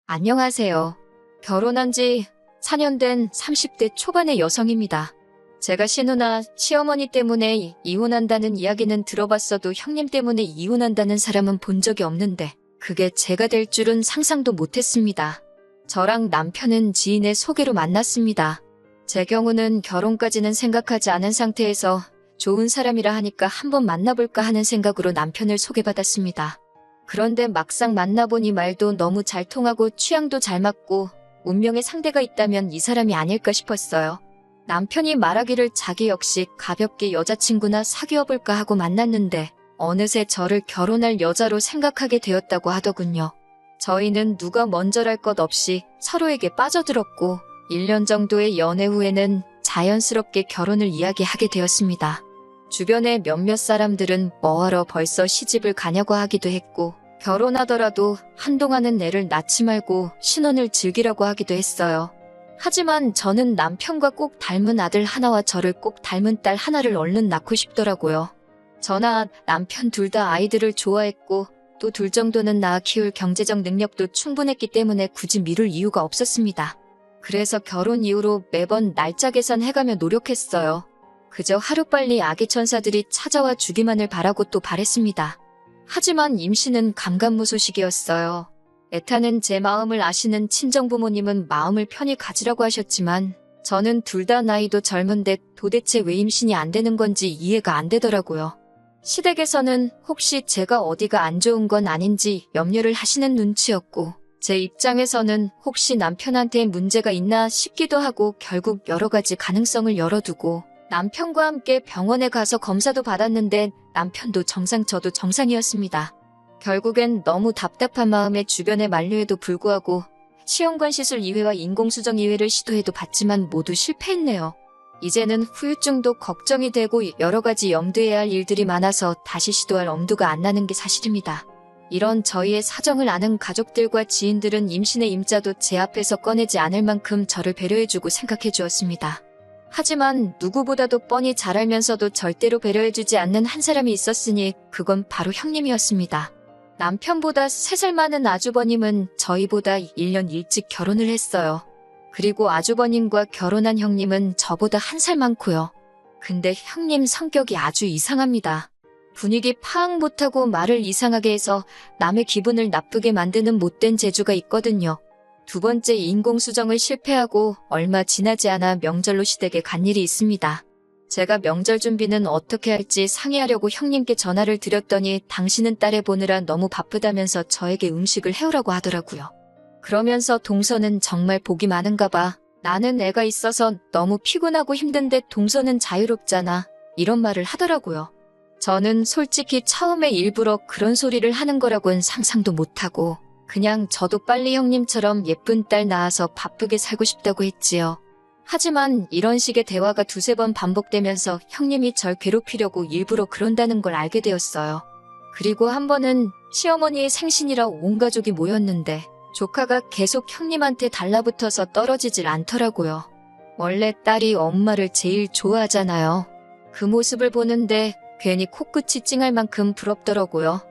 안녕하세요. 결혼한 지 4년 된 30대 초반의 여성입니다. 제가 신우나 시어머니 때문에 이혼한다는 이야기는 들어봤어도 형님 때문에 이혼한다는 사람은 본 적이 없는데 그게 제가 될 줄은 상상도 못했습니다. 저랑 남편은 지인의 소개로 만났습니다. 제 경우는 결혼까지는 생각하지 않은 상태에서 좋은 사람이라 하니까 한번 만나볼까 하는 생각으로 남편을 소개받았습니다. 그런데 막상 만나보니 말도 너무 잘 통하고 취향도 잘 맞고 운명의 상대가 있다면 이 사람이 아닐까 싶었어요. 남편이 말하기를 자기 역시 가볍게 여자친구나 사귀어볼까 하고 만났는데 어느새 저를 결혼할 여자로 생각하게 되었다고 하더군요. 저희는 누가 먼저랄 것 없이 서로에게 빠져들었고 1년 정도의 연애 후에는 자연스럽게 결혼을 이야기하게 되었습니다. 주변의 몇몇 사람들은 뭐하러 벌써 시집을 가냐고 하기도 했고 결혼하더라도 한동안은 애를 낳지 말고 신혼을 즐기라고 하기도 했어요. 하지만 저는 남편과 꼭 닮은 아들 하나와 저를 꼭 닮은 딸 하나를 얼른 낳고 싶더라고요. 저나 남편 둘 다 아이들을 좋아했고 또 둘 정도는 낳아 키울 경제적 능력도 충분했기 때문에 굳이 미룰 이유가 없었습니다. 그래서 결혼 이후로 매번 날짜 계산해가며 노력했어요. 그저 하루빨리 아기 천사들이 찾아와 주기만을 바라고 또 바랬습니다. 하지만 임신은 감감무소식이었어요. 애타는 제 마음을 아시는 친정부모님은 마음을 편히 가지라고 하셨지만 저는 둘 다 나이도 젊은데 도대체 왜 임신이 안 되는 건지 이해가 안 되더라고요. 시댁에서는 혹시 제가 어디가 안 좋은 건 아닌지 염려를 하시는 눈치였고 제 입장에서는 혹시 남편한테 문제가 있나 싶기도 하고 결국 여러 가지 가능성을 열어두고 남편과 함께 병원에 가서 검사도 받았는데 남편도 정상 저도 정상이었습니다. 결국엔 너무 답답한 마음에 주변에 만류에도 불구하고 시험관 시술 2회와 인공수정 2회를 시도해도 봤지만 모두 실패했네요. 이제는 후유증도 걱정이 되고 여러 가지 염두해야 할 일들이 많아서 다시 시도할 엄두가 안 나는 게 사실입니다. 이런 저희의 사정을 아는 가족들과 지인들은 임신의 임자도 제 앞에서 꺼내지 않을 만큼 저를 배려해주고 생각해 주었습니다. 하지만 누구보다도 뻔히 잘 알면서도 절대로 배려해주지 않는 한 사람이 있었으니 그건 바로 형님이었습니다. 남편보다 3살 많은 아주버님은 저희보다 1년 일찍 결혼을 했어요. 그리고 아주버님과 결혼한 형님은 저보다 1살 많고요. 근데 형님 성격이 아주 이상합니다. 분위기 파악 못하고 말을 이상하게 해서 남의 기분을 나쁘게 만드는 못된 재주가 있거든요. 두 번째 인공수정을 실패하고 얼마 지나지 않아 명절로 시댁에 간 일이 있습니다. 제가 명절 준비는 어떻게 할지 상의하려고 형님께 전화를 드렸더니 당신은 딸애 보느라 너무 바쁘다면서 저에게 음식을 해오라고 하더라고요. 그러면서 동서는 정말 복이 많은가 봐. 나는 애가 있어서 너무 피곤하고 힘든데 동서는 자유롭잖아. 이런 말을 하더라고요. 저는 솔직히 처음에 일부러 그런 소리를 하는 거라고는 상상도 못하고 그냥 저도 빨리 형님처럼 예쁜 딸 낳아서 바쁘게 살고 싶다고 했지요. 하지만 이런 식의 대화가 2-3번 반복되면서 형님이 절 괴롭히려고 일부러 그런다는 걸 알게 되었어요. 그리고 한 번은 시어머니의 생신이라 온 가족이 모였는데 조카가 계속 형님한테 달라붙어서 떨어지질 않더라고요. 원래 딸이 엄마를 제일 좋아하잖아요. 그 모습을 보는데 괜히 코끝이 찡할 만큼 부럽더라고요.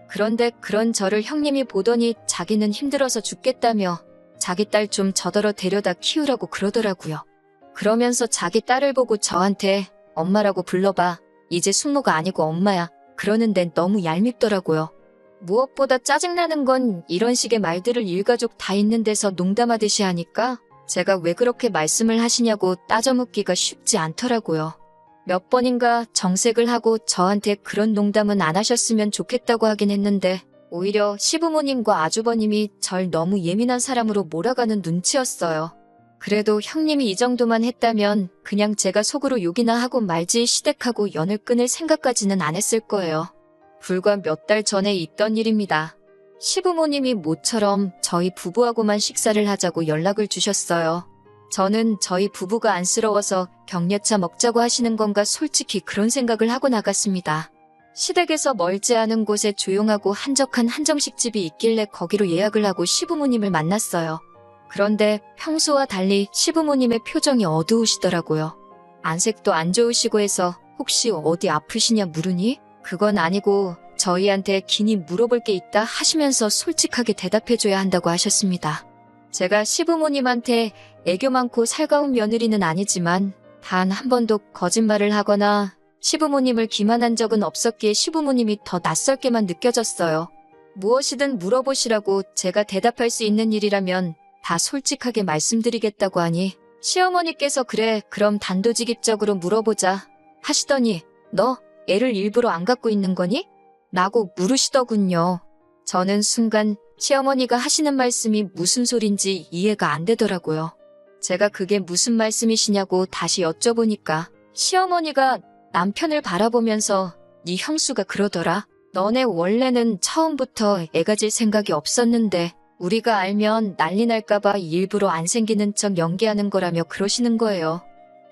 그런데 그런 저를 형님이 보더니 자기는 힘들어서 죽겠다며 자기 딸 좀 저더러 데려다 키우라고 그러더라고요. 그러면서 자기 딸을 보고 저한테 엄마라고 불러봐. 이제 숙모가 아니고 엄마야. 그러는데 너무 얄밉더라고요. 무엇보다 짜증나는 건 이런 식의 말들을 일가족 다 있는 데서 농담하듯이 하니까 제가 왜 그렇게 말씀을 하시냐고 따져 묻기가 쉽지 않더라고요. 몇 번인가 정색을 하고 저한테 그런 농담은 안 하셨으면 좋겠다고 하긴 했는데 오히려 시부모님과 아주버님이 절 너무 예민한 사람으로 몰아가는 눈치였어요. 그래도 형님이 이 정도만 했다면 그냥 제가 속으로 욕이나 하고 말지 시댁하고 연을 끊을 생각까지는 안 했을 거예요. 불과 몇 달 전에 있던 일입니다. 시부모님이 모처럼 저희 부부하고만 식사를 하자고 연락을 주셨어요. 저는 저희 부부가 안쓰러워서 격려차 먹자고 하시는 건가 솔직히 그런 생각을 하고 나갔습니다. 시댁에서 멀지 않은 곳에 조용하고 한적한 한정식집이 있길래 거기로 예약을 하고 시부모님을 만났어요. 그런데 평소와 달리 시부모님의 표정이 어두우시더라고요. 안색도 안 좋으시고 해서 혹시 어디 아프시냐 물으니 그건 아니고 저희한테 긴히 물어볼 게 있다 하시면서 솔직하게 대답해줘야 한다고 하셨습니다. 제가 시부모님한테 애교 많고 살가운 며느리는 아니지만 단 한 번도 거짓말을 하거나 시부모님을 기만한 적은 없었기에 시부모님이 더 낯설게만 느껴졌어요. 무엇이든 물어보시라고 제가 대답할 수 있는 일이라면 다 솔직하게 말씀드리겠다고 하니 시어머니께서 그래 그럼 단도직입적으로 물어보자 하시더니 너 애를 일부러 안 갖고 있는 거니? 라고 물으시더군요. 저는 순간 시어머니가 하시는 말씀이 무슨 소린지 이해가 안 되더라고요. 제가 그게 무슨 말씀이시냐고 다시 여쭤보니까 시어머니가 남편을 바라보면서 네 형수가 그러더라. 너네 원래는 처음부터 애 가질 생각이 없었는데 우리가 알면 난리 날까봐 일부러 안 생기는 척 연기하는 거라며 그러시는 거예요.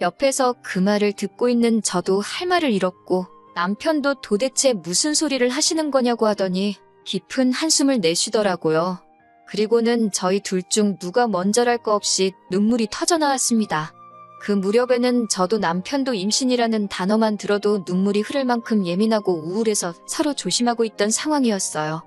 옆에서 그 말을 듣고 있는 저도 할 말을 잃었고 남편도 도대체 무슨 소리를 하시는 거냐고 하더니 깊은 한숨을 내쉬더라고요. 그리고는 저희 둘 중 누가 먼저랄 거 없이 눈물이 터져나왔습니다. 그 무렵에는 저도 남편도 임신이라는 단어만 들어도 눈물이 흐를 만큼 예민하고 우울해서 서로 조심하고 있던 상황이었어요.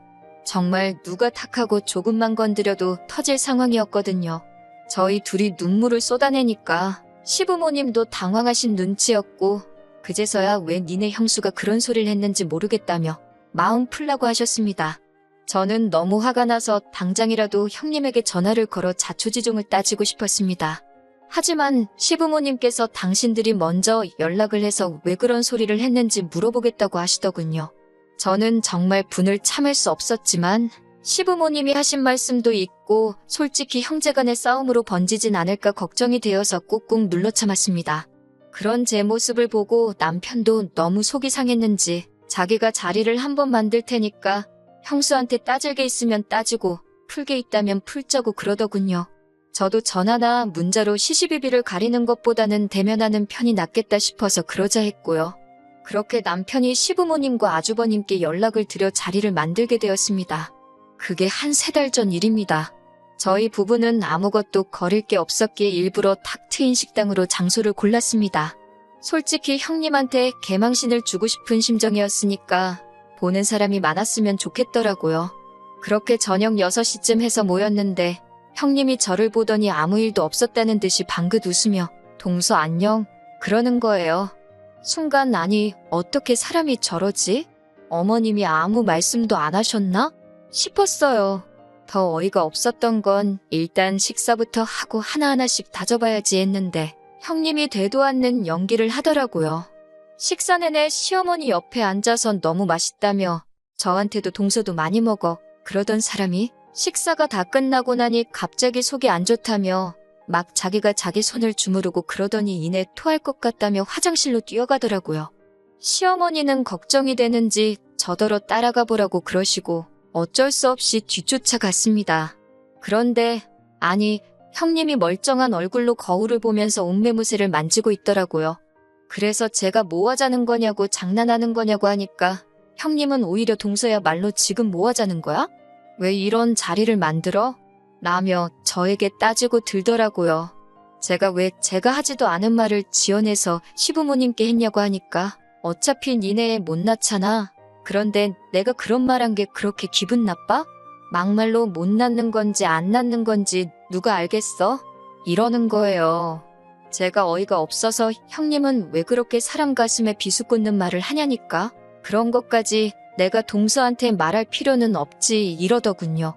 정말 누가 탁하고 조금만 건드려도 터질 상황이었거든요. 저희 둘이 눈물을 쏟아내니까 시부모님도 당황하신 눈치였고 그제서야 왜 니네 형수가 그런 소리를 했는지 모르겠다며 마음 풀라고 하셨습니다. 저는 너무 화가 나서 당장이라도 형님에게 전화를 걸어 자초지종을 따지고 싶었습니다. 하지만 시부모님께서 당신들이 먼저 연락을 해서 왜 그런 소리를 했는지 물어보겠다고 하시더군요. 저는 정말 분을 참을 수 없었지만 시부모님이 하신 말씀도 있고 솔직히 형제간의 싸움으로 번지진 않을까 걱정이 되어서 꾹꾹 눌러 참았습니다. 그런 제 모습을 보고 남편도 너무 속이 상했는지 자기가 자리를 한번 만들 테니까 형수한테 따질 게 있으면 따지고 풀 게 있다면 풀자고 그러더군요. 저도 전화나 문자로 시시비비를 가리는 것보다는 대면하는 편이 낫겠다 싶어서 그러자 했고요. 그렇게 남편이 시부모님과 아주버님께 연락을 드려 자리를 만들게 되었습니다. 그게 한 3달 전 일입니다. 저희 부부는 아무것도 거릴 게 없었기에 일부러 탁 트인 식당으로 장소를 골랐습니다. 솔직히 형님한테 개망신을 주고 싶은 심정이었으니까 보는 사람이 많았으면 좋겠더라고요. 그렇게 저녁 6시쯤 해서 모였는데 형님이 저를 보더니 아무 일도 없었다는 듯이 방긋 웃으며 동서 안녕 그러는 거예요. 순간 아니 어떻게 사람이 저러지? 어머님이 아무 말씀도 안 하셨나? 싶었어요. 더 어이가 없었던 건 일단 식사부터 하고 하나하나씩 다져봐야지 했는데 형님이 되도 않는 연기를 하더라고요. 식사 내내 시어머니 옆에 앉아서 너무 맛있다며 저한테도 동서도 많이 먹어 그러던 사람이 식사가 다 끝나고 나니 갑자기 속이 안 좋다며 막 자기가 자기 손을 주무르고 그러더니 이내 토할 것 같다며 화장실로 뛰어가더라고요. 시어머니는 걱정이 되는지 저더러 따라가 보라고 그러시고 어쩔 수 없이 뒤쫓아갔습니다. 그런데 아니 형님이 멀쩡한 얼굴로 거울을 보면서 옷매무새를 만지고 있더라고요. 그래서 제가 뭐 하자는 거냐고 장난하는 거냐고 하니까 형님은 오히려 동서야말로 지금 뭐 하자는 거야? 왜 이런 자리를 만들어? 라며 저에게 따지고 들더라고요. 제가 왜 제가 하지도 않은 말을 지어내서 시부모님께 했냐고 하니까 어차피 니네 애 못 낳잖아. 그런데 내가 그런 말한 게 그렇게 기분 나빠? 막말로 못 낳는 건지 안 낳는 건지 누가 알겠어? 이러는 거예요. 제가 어이가 없어서 형님은 왜 그렇게 사람 가슴에 비수 꽂는 말을 하냐니까? 그런 것까지 내가 동서한테 말할 필요는 없지 이러더군요.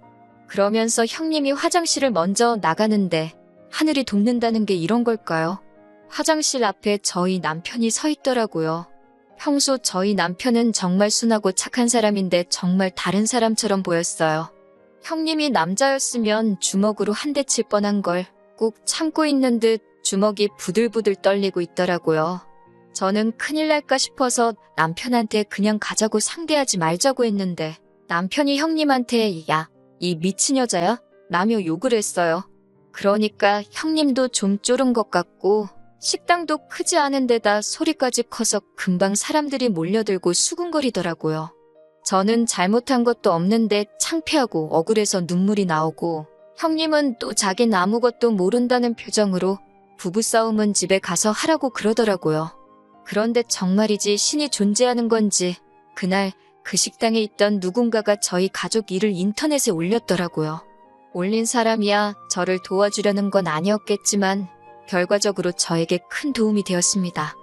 그러면서 형님이 화장실을 먼저 나가는데 하늘이 돕는다는 게 이런 걸까요? 화장실 앞에 저희 남편이 서 있더라고요. 평소 저희 남편은 정말 순하고 착한 사람인데 정말 다른 사람처럼 보였어요. 형님이 남자였으면 주먹으로 한 대 칠 뻔한 걸 꾹 참고 있는 듯 주먹이 부들부들 떨리고 있더라고요. 저는 큰일 날까 싶어서 남편한테 그냥 가자고 상대하지 말자고 했는데 남편이 형님한테 야, 이 미친 여자야? 라며 욕을 했어요. 그러니까 형님도 좀 쫄은 것 같고 식당도 크지 않은 데다 소리까지 커서 금방 사람들이 몰려들고 수군거리더라고요. 저는 잘못한 것도 없는데 창피하고 억울해서 눈물이 나오고 형님은 또 자긴 아무것도 모른다는 표정으로 부부싸움은 집에 가서 하라고 그러더라고요. 그런데 정말이지 신이 존재하는 건지 그날 그 식당에 있던 누군가가 저희 가족 일을 인터넷에 올렸더라고요. 올린 사람이야 저를 도와주려는 건 아니었겠지만 결과적으로 저에게 큰 도움이 되었습니다.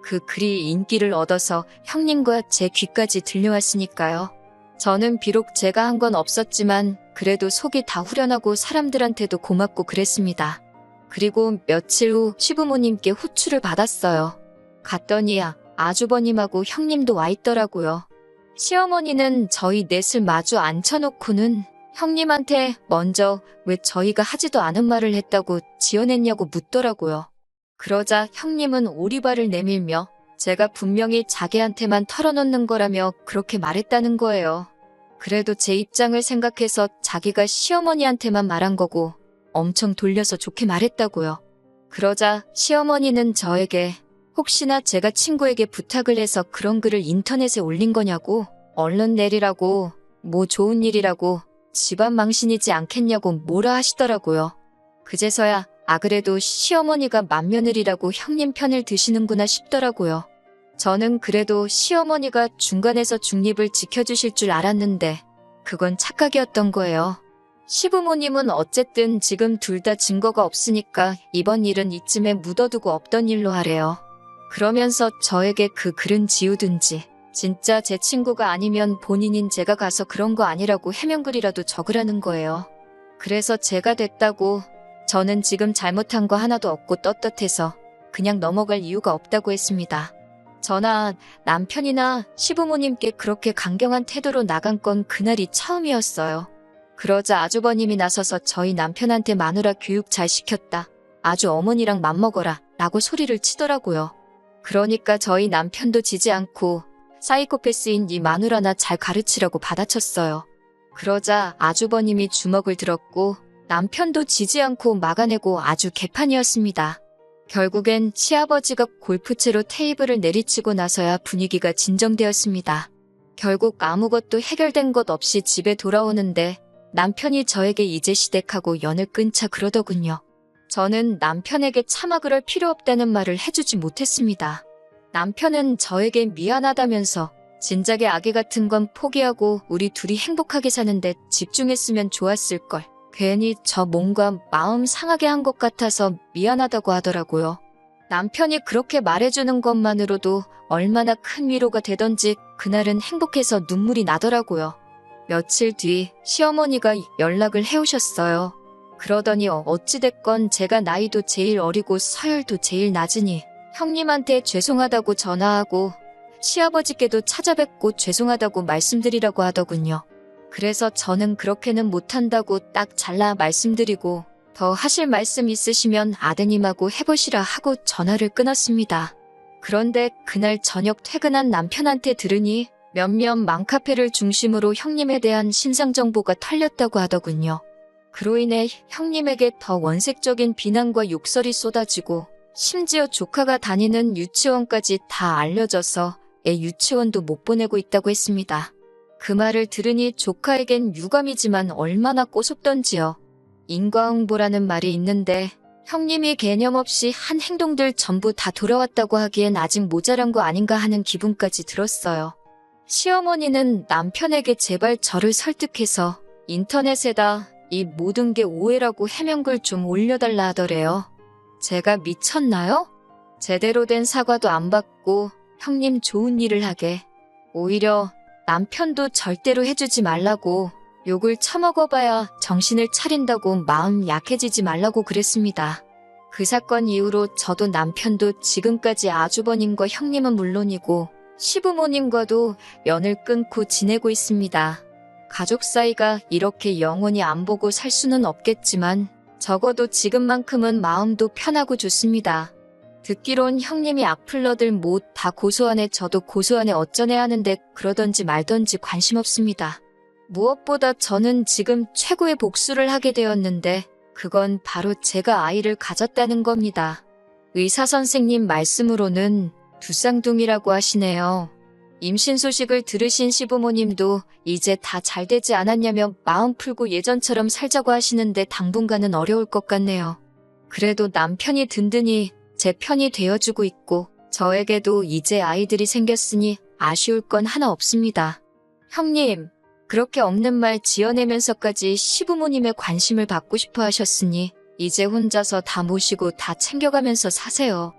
그 글이 인기를 얻어서 형님과 제 귀까지 들려왔으니까요. 저는 비록 제가 한 건 없었지만 그래도 속이 다 후련하고 사람들한테도 고맙고 그랬습니다. 그리고 며칠 후 시부모님께 호출을 받았어요. 갔더니 아주버님하고 형님도 와 있더라고요. 시어머니는 저희 넷을 마주 앉혀놓고는 형님한테 먼저 왜 저희가 하지도 않은 말을 했다고 지어냈냐고 묻더라고요. 그러자 형님은 오리발을 내밀며 제가 분명히 자기한테만 털어놓는 거라며 그렇게 말했다는 거예요. 그래도 제 입장을 생각해서 자기가 시어머니한테만 말한 거고 엄청 돌려서 좋게 말했다고요. 그러자 시어머니는 저에게 혹시나 제가 친구에게 부탁을 해서 그런 글을 인터넷에 올린 거냐고, 얼른 내리라고, 뭐 좋은 일이라고, 집안 망신이지 않겠냐고 뭐라 하시더라고요. 그제서야 그래도 시어머니가 맏며느리라고 형님 편을 드시는구나 싶더라고요. 저는 그래도 시어머니가 중간에서 중립을 지켜주실 줄 알았는데 그건 착각이었던 거예요. 시부모님은 어쨌든 지금 둘 다 증거가 없으니까 이번 일은 이쯤에 묻어두고 없던 일로 하래요. 그러면서 저에게 그 글은 지우든지 진짜 제 친구가 아니면 본인인 제가 가서 그런 거 아니라고 해명글이라도 적으라는 거예요. 그래서 제가 됐다고 저는 지금 잘못한 거 하나도 없고 떳떳해서 그냥 넘어갈 이유가 없다고 했습니다. 저나 남편이나 시부모님께 그렇게 강경한 태도로 나간 건 그날이 처음이었어요. 그러자 아주버님이 나서서 저희 남편한테 마누라 교육 잘 시켰다. 아주 어머니랑 맘먹어라 라고 소리를 치더라고요. 그러니까 저희 남편도 지지 않고 사이코패스인 이 마누라나 잘 가르치라고 받아쳤어요. 그러자 아주버님이 주먹을 들었고 남편도 지지 않고 막아내고 아주 개판이었습니다. 결국엔 시아버지가 골프채로 테이블을 내리치고 나서야 분위기가 진정되었습니다. 결국 아무것도 해결된 것 없이 집에 돌아오는데 남편이 저에게 이제 시댁하고 연을 끊자 그러더군요. 저는 남편에게 차마 그럴 필요 없다는 말을 해주지 못했습니다. 남편은 저에게 미안하다면서 진작에 아기 같은 건 포기하고 우리 둘이 행복하게 사는데 집중했으면 좋았을걸. 괜히 저 뭔가 마음 상하게 한 것 같아서 미안하다고 하더라고요. 남편이 그렇게 말해주는 것만으로도 얼마나 큰 위로가 되던지 그날은 행복해서 눈물이 나더라고요. 며칠 뒤 시어머니가 연락을 해오셨어요. 그러더니 어찌됐건 제가 나이도 제일 어리고 서열도 제일 낮으니 형님한테 죄송하다고 전화하고 시아버지께도 찾아뵙고 죄송하다고 말씀드리라고 하더군요. 그래서 저는 그렇게는 못한다고 딱 잘라 말씀드리고 더 하실 말씀 있으시면 아드님하고 해보시라 하고 전화를 끊었습니다. 그런데 그날 저녁 퇴근한 남편한테 들으니 몇몇 맘카페를 중심으로 형님에 대한 신상 정보가 털렸다고 하더군요. 그로 인해 형님에게 더 원색적인 비난과 욕설이 쏟아지고 심지어 조카가 다니는 유치원까지 다 알려져서 애 유치원도 못 보내고 있다고 했습니다. 그 말을 들으니 조카에겐 유감이지만 얼마나 꼬숩던지요. 인과응보라는 말이 있는데 형님이 개념 없이 한 행동들 전부 다 돌아왔다고 하기엔 아직 모자란 거 아닌가 하는 기분까지 들었어요. 시어머니는 남편에게 제발 저를 설득해서 인터넷에다 이 모든 게 오해라고 해명글 좀 올려달라 하더래요. 제가 미쳤나요? 제대로 된 사과도 안 받고 형님 좋은 일을 하게. 오히려 남편도 절대로 해주지 말라고 욕을 처먹어봐야 정신을 차린다고 마음 약해지지 말라고 그랬습니다. 그 사건 이후로 저도 남편도 지금까지 아주버님과 형님은 물론이고 시부모님과도 연을 끊고 지내고 있습니다. 가족 사이가 이렇게 영원히 안 보고 살 수는 없겠지만 적어도 지금만큼은 마음도 편하고 좋습니다. 듣기론 형님이 악플러들 못 다 고소하네 저도 고소하네 어쩌네 하는데 그러던지 말던지 관심 없습니다. 무엇보다 저는 지금 최고의 복수를 하게 되었는데 그건 바로 제가 아이를 가졌다는 겁니다. 의사 선생님 말씀으로는 두 쌍둥이라고 하시네요. 임신 소식을 들으신 시부모님도 이제 다 잘 되지 않았냐며 마음 풀고 예전처럼 살자고 하시는데 당분간은 어려울 것 같네요. 그래도 남편이 든든히 제 편이 되어주고 있고 저에게도 이제 아이들이 생겼으니 아쉬울 건 하나 없습니다. 형님, 그렇게 없는 말 지어내면서까지 시부모님의 관심을 받고 싶어 하셨으니 이제 혼자서 다 모시고 다 챙겨가면서 사세요.